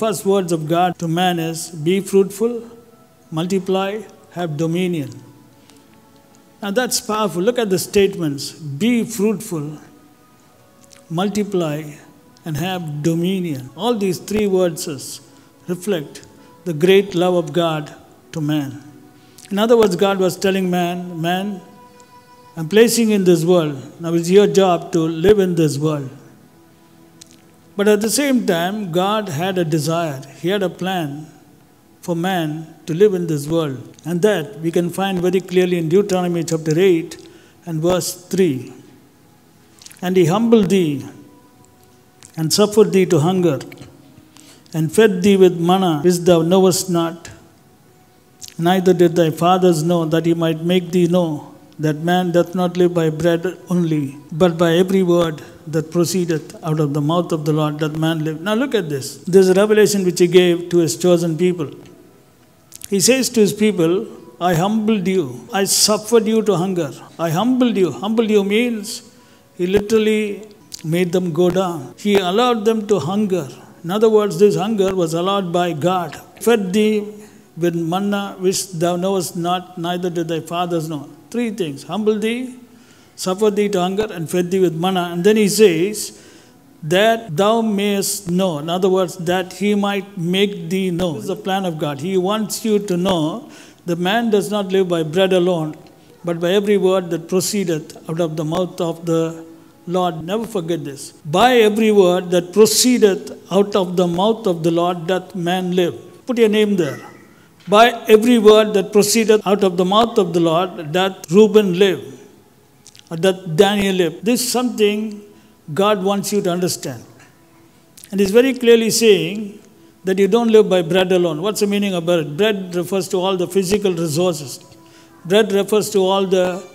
first words of God to man is, be fruitful, multiply, have dominion. Now that's powerful. Look at the statements. Be fruitful, multiply, and have dominion. All these three words reflect the great love of God to man. In other words, God was telling man, I'm placing you in this world. Now it's your job to live in this world. But at the same time, God had a desire. He had a plan for man to live in this world. And that we can find very clearly in Deuteronomy chapter 8 and verse 3. And he humbled thee and suffered thee to hunger and fed thee with manna which thou knowest not. Neither did thy fathers know, that he might make thee know that man doth not live by bread only, but by every word that proceedeth out of the mouth of the Lord doth man live. Now look at this. This is a revelation which he gave to his chosen people. He says to his people, I humbled you. I suffered you to hunger. I humbled you. Humbled you means he literally made them go down. He allowed them to hunger. In other words, this hunger was allowed by God. Fed thee with manna which thou knowest not, neither did thy fathers know. Three things. Humbled thee, suffered thee to hunger, and fed thee with manna. And then he says, that thou mayest know. In other words, that he might make thee know. This is the plan of God. He wants you to know that man does not live by bread alone, but by every word that proceedeth out of the mouth of the Lord. Never forget this. By every word that proceedeth out of the mouth of the Lord doth man live. Put your name there. By every word that proceedeth out of the mouth of the Lord doth Reuben live, or doth Daniel live. This is something God wants you to understand. And he's very clearly saying that you don't live by bread alone. What's the meaning of bread? Bread refers to all the physical resources. Bread refers to all the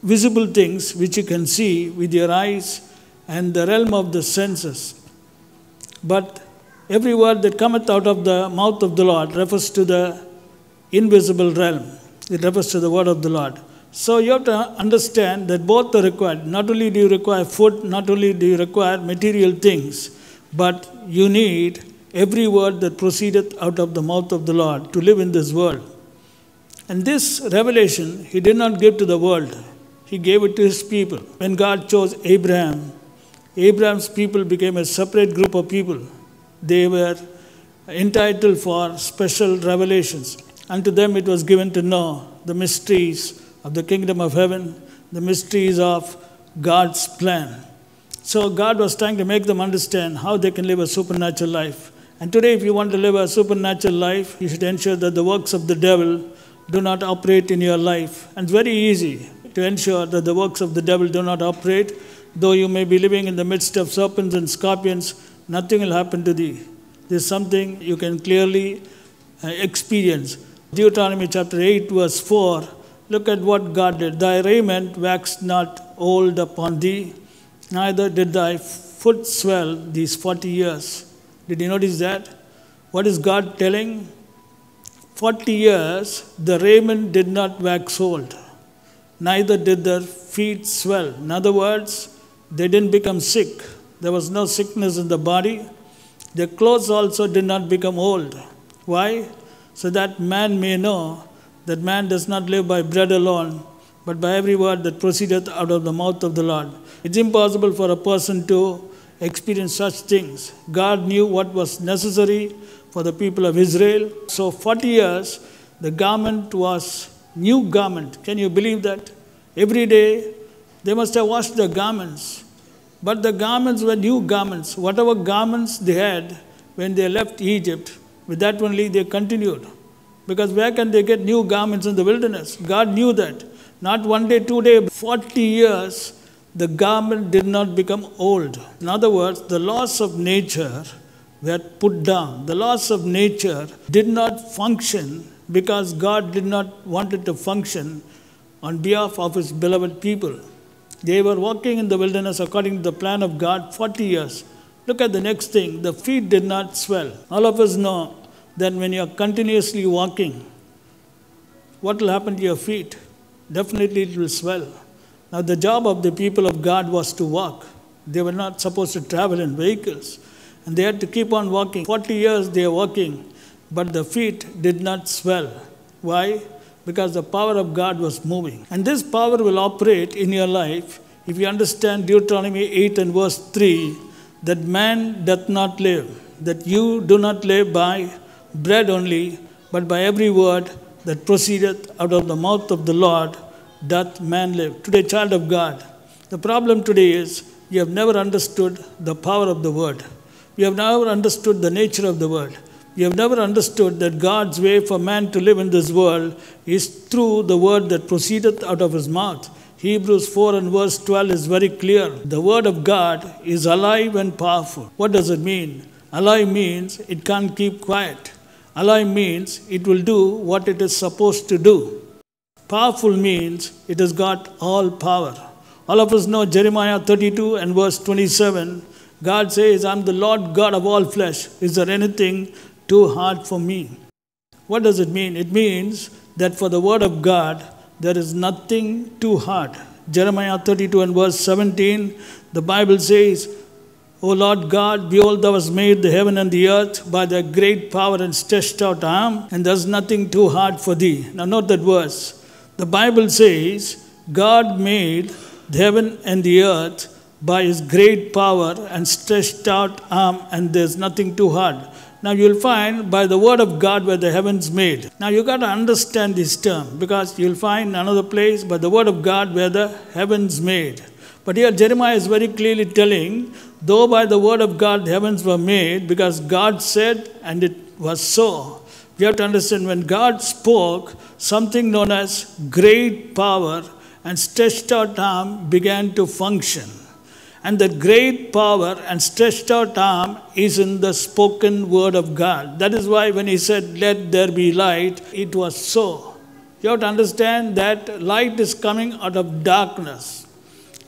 visible things which you can see with your eyes and the realm of the senses. But every word that cometh out of the mouth of the Lord refers to the invisible realm. It refers to the word of the Lord. So you have to understand that both are required. Not only do you require food, not only do you require material things, but you need every word that proceedeth out of the mouth of the Lord to live in this world. And this revelation he did not give to the world. He gave it to his people. When God chose Abraham, Abraham's people became a separate group of people. They were entitled for special revelations. Unto them it was given to know the mysteries of the kingdom of heaven, the mysteries of God's plan. So God was trying to make them understand how they can live a supernatural life. And today, if you want to live a supernatural life, you should ensure that the works of the devil do not operate in your life. And it's very easy to ensure that the works of the devil do not operate. Though you may be living in the midst of serpents and scorpions, nothing will happen to thee. This is something you can clearly experience. Deuteronomy chapter 8 verse 4, look at what God did. Thy raiment waxed not old upon thee, neither did thy foot swell these 40 years. Did you notice that? What is God telling? 40 years, the raiment did not wax old, neither did their feet swell. In other words, they didn't become sick. There was no sickness in the body. Their clothes also did not become old. Why? So that man may know that man does not live by bread alone, but by every word that proceedeth out of the mouth of the Lord. It's impossible for a person to experience such things. God knew what was necessary for the people of Israel. So 40 years, the garment was new garment. Can you believe that? Every day, they must have washed their garments. But the garments were new garments. Whatever garments they had when they left Egypt, with that only they continued. Because where can they get new garments in the wilderness? God knew that. Not 1 day, 2 days, 40 years, the garment did not become old. In other words, the laws of nature were put down. The laws of nature did not function because God did not want it to function on behalf of his beloved people. They were walking in the wilderness according to the plan of God 40 years. Look at the next thing. The feet did not swell. All of us know that when you are continuously walking, what will happen to your feet? Definitely it will swell. Now the job of the people of God was to walk. They were not supposed to travel in vehicles. And they had to keep on walking. 40 years they are walking, but the feet did not swell. Why? Because the power of God was moving. And this power will operate in your life if you understand Deuteronomy 8 and verse 3, that man doth not live, that you do not live by bread only, but by every word that proceedeth out of the mouth of the Lord doth man live. Today, child of God, the problem today is you have never understood the power of the word. You have never understood the nature of the word. You have never understood that God's way for man to live in this world is through the word that proceedeth out of his mouth. Hebrews 4 and verse 12 is very clear. The word of God is alive and powerful. What does it mean? Alive means it can't keep quiet. Alive means it will do what it is supposed to do. Powerful means it has got all power. All of us know Jeremiah 32 and verse 27. God says, I'm the Lord God of all flesh. Is there anything too hard for me? What does it mean? It means that for the word of God, there is nothing too hard. Jeremiah 32 and verse 17, the Bible says, O Lord God, behold, thou hast made the heaven and the earth by thy great power and stretched out arm, and there is nothing too hard for thee. Now note that verse. The Bible says, God made the heaven and the earth by his great power and stretched out arm, and there's nothing too hard. Now you'll find by the word of God were the heavens made. Now you got to understand this term, because you'll find another place by the word of God were the heavens made. But here Jeremiah is very clearly telling, though by the word of God the heavens were made, because God said and it was so. You have to understand, when God spoke, something known as great power and stretched out arm began to function. And the great power and stretched out arm is in the spoken word of God. That is why when he said, let there be light, it was so. You have to understand that light is coming out of darkness.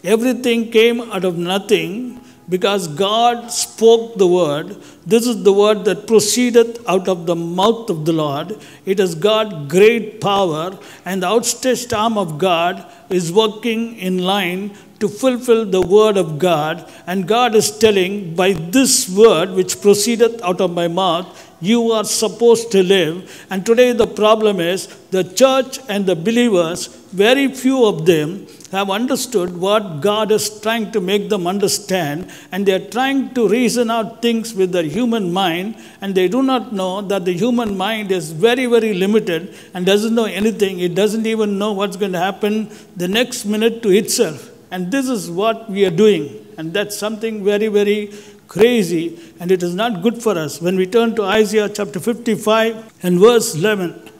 Everything came out of nothing because God spoke the word. This is the word that proceedeth out of the mouth of the Lord. It has got great power, and the outstretched arm of God is working in line to fulfill the word of God. And God is telling, by this word which proceedeth out of my mouth, you are supposed to live. And today the problem is, the church and the believers, very few of them have understood what God is trying to make them understand, and they are trying to reason out things with their human mind, and they do not know that the human mind is very, very limited and doesn't know anything. It doesn't even know what's going to happen the next minute to itself. And this is what we are doing, and that's something very, very crazy, and it is not good for us. When we turn to Isaiah chapter 55 and verse 11,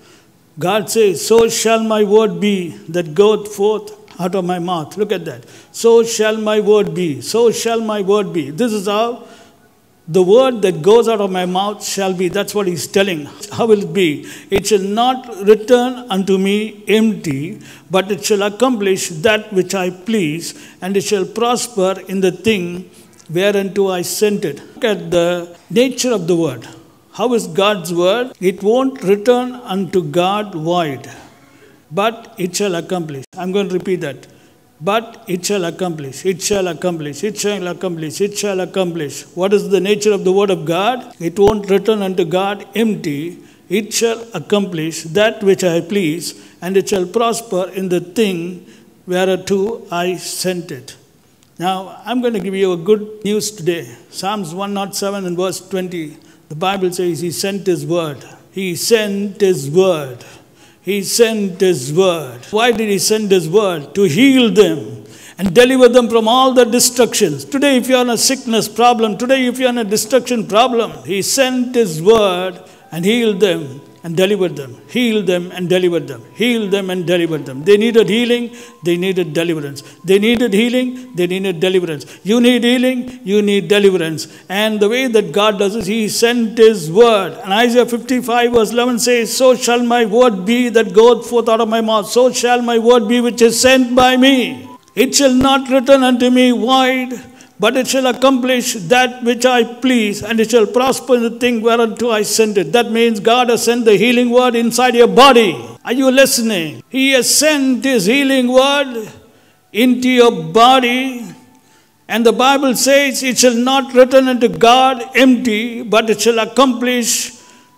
God says, so shall my word be that goeth forth out of my mouth. Look at that. So shall my word be. So shall my word be. This is how the word that goes out of my mouth shall be. That's what he's telling. How will it be? It shall not return unto me empty, but it shall accomplish that which I please, and it shall prosper in the thing whereunto I sent it. Look at the nature of the word. How is God's word? It won't return unto God void, but it shall accomplish. I'm going to repeat that. But it shall accomplish. It shall accomplish. It shall accomplish. It shall accomplish. What is the nature of the word of God? It won't return unto God empty. It shall accomplish that which I please, and it shall prosper in the thing whereto I sent it. Now, I'm going to give you a good news today. Psalms 107 and verse 20. The Bible says he sent his word. He sent his word. He sent his word. Why did he send his word? To heal them and deliver them from all the destructions. Today, if you're in a sickness problem, today, if you're in a destruction problem, he sent his word and healed them and delivered them. Healed them and delivered them. Healed them and delivered them. They needed healing. They needed deliverance. They needed healing. They needed deliverance. You need healing. You need deliverance. And the way that God does is he sent his word. And Isaiah 55 verse 11 says, so shall my word be that goeth forth out of my mouth. So shall my word be which is sent by me. It shall not return unto me void, but it shall accomplish that which I please, and it shall prosper in the thing whereunto I sent it. That means God has sent the healing word inside your body. Are you listening? He has sent his healing word into your body, And the Bible says, it shall not return unto God empty, but it shall accomplish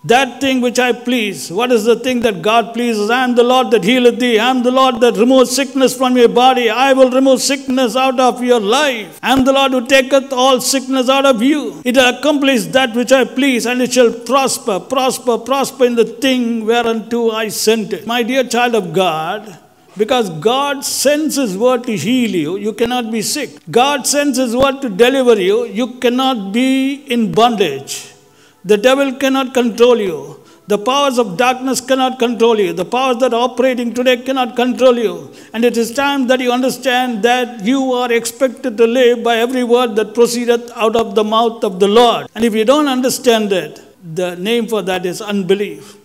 that thing which I please. What is the thing that God pleases? I am the Lord that healeth thee. I am the Lord that removes sickness from your body. I will remove sickness out of your life. I am the Lord who taketh all sickness out of you. It will accomplish that which I please, and it shall prosper, prosper, prosper in the thing whereunto I sent it. My dear child of God, because God sends His word to heal you, you cannot be sick. God sends His word to deliver you, you cannot be in bondage. The devil cannot control you. The powers of darkness cannot control you. The powers that are operating today cannot control you. And it is time that you understand that you are expected to live by every word that proceedeth out of the mouth of the Lord. And if you don't understand that, the name for that is unbelief.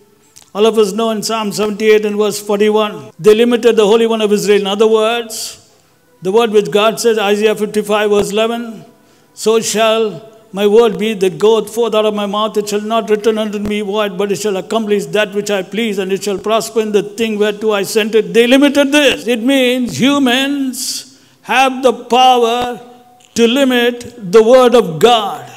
All of us know in Psalm 78 and verse 41, they limited the Holy One of Israel. In other words, the word which God says, Isaiah 55 verse 11, so shall my word be that goeth forth out of my mouth, it shall not return unto me void, but it shall accomplish that which I please, and it shall prosper in the thing whereto I sent it. They limited this. It means humans have the power to limit the word of God.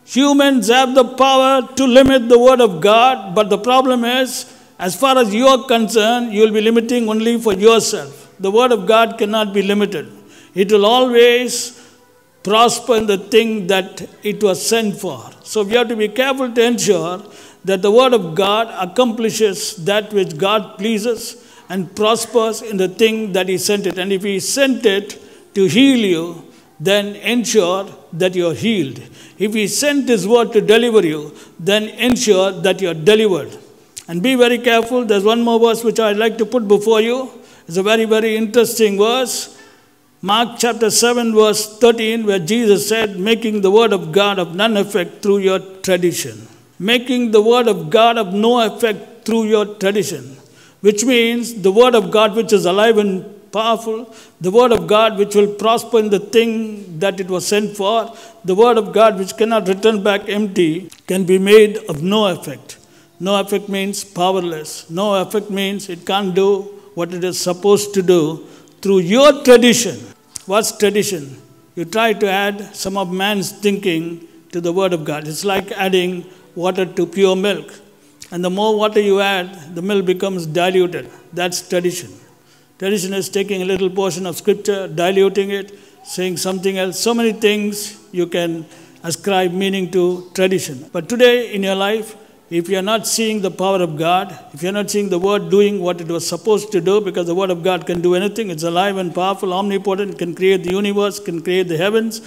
Humans have the power to limit the word of God, but the problem is, as far as you are concerned, you will be limiting only for yourself. The word of God cannot be limited. It will always prosper in the thing that it was sent for. So we have to be careful to ensure that the word of God accomplishes that which God pleases and prospers in the thing that He sent it. And if He sent it to heal you, then ensure that you are healed. If He sent His word to deliver you, then ensure that you are delivered. And be very careful. There's one more verse which I'd like to put before you. It's a very, very interesting verse. Mark chapter 7 verse 13, where Jesus said, making the word of God of none effect through your tradition. Making the word of God of no effect through your tradition. Which means the word of God which is alive and powerful, the word of God which will prosper in the thing that it was sent for, the word of God which cannot return back empty, can be made of no effect. No effect means powerless. No effect means it can't do what it is supposed to do through your tradition. What's tradition? You try to add some of man's thinking to the word of God. It's like adding water to pure milk. And the more water you add, the milk becomes diluted. That's tradition. Tradition is taking a little portion of scripture, diluting it, saying something else. So many things you can ascribe meaning to tradition. But today in your life, if you are not seeing the power of God, if you are not seeing the word doing what it was supposed to do, because the word of God can do anything, it's alive and powerful, omnipotent, can create the universe, can create the heavens,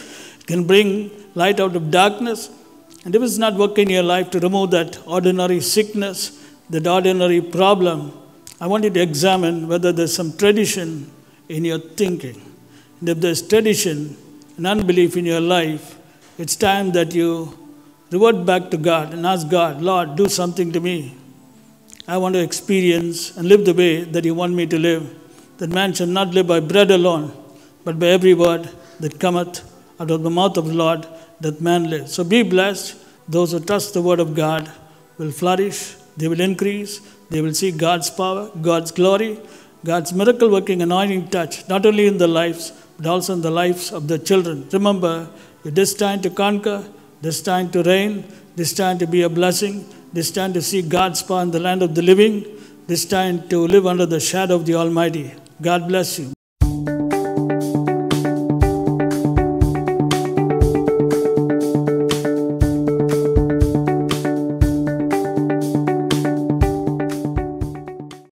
can bring light out of darkness. And if it's not working in your life to remove that ordinary sickness, that ordinary problem, I want you to examine whether there's some tradition in your thinking. And if there's tradition and unbelief in your life, it's time that you revert back to God and ask God, Lord, do something to me. I want to experience and live the way that you want me to live. That man shall not live by bread alone, but by every word that cometh out of the mouth of the Lord, that man lives. So be blessed. Those who trust the word of God will flourish. They will increase. They will see God's power, God's glory, God's miracle working anointing touch, not only in the lives, but also in the lives of the children. Remember, you're destined to conquer, destined to reign, destined to be a blessing, destined to see God's power in the land of the living, destined to live under the shadow of the Almighty. God bless you.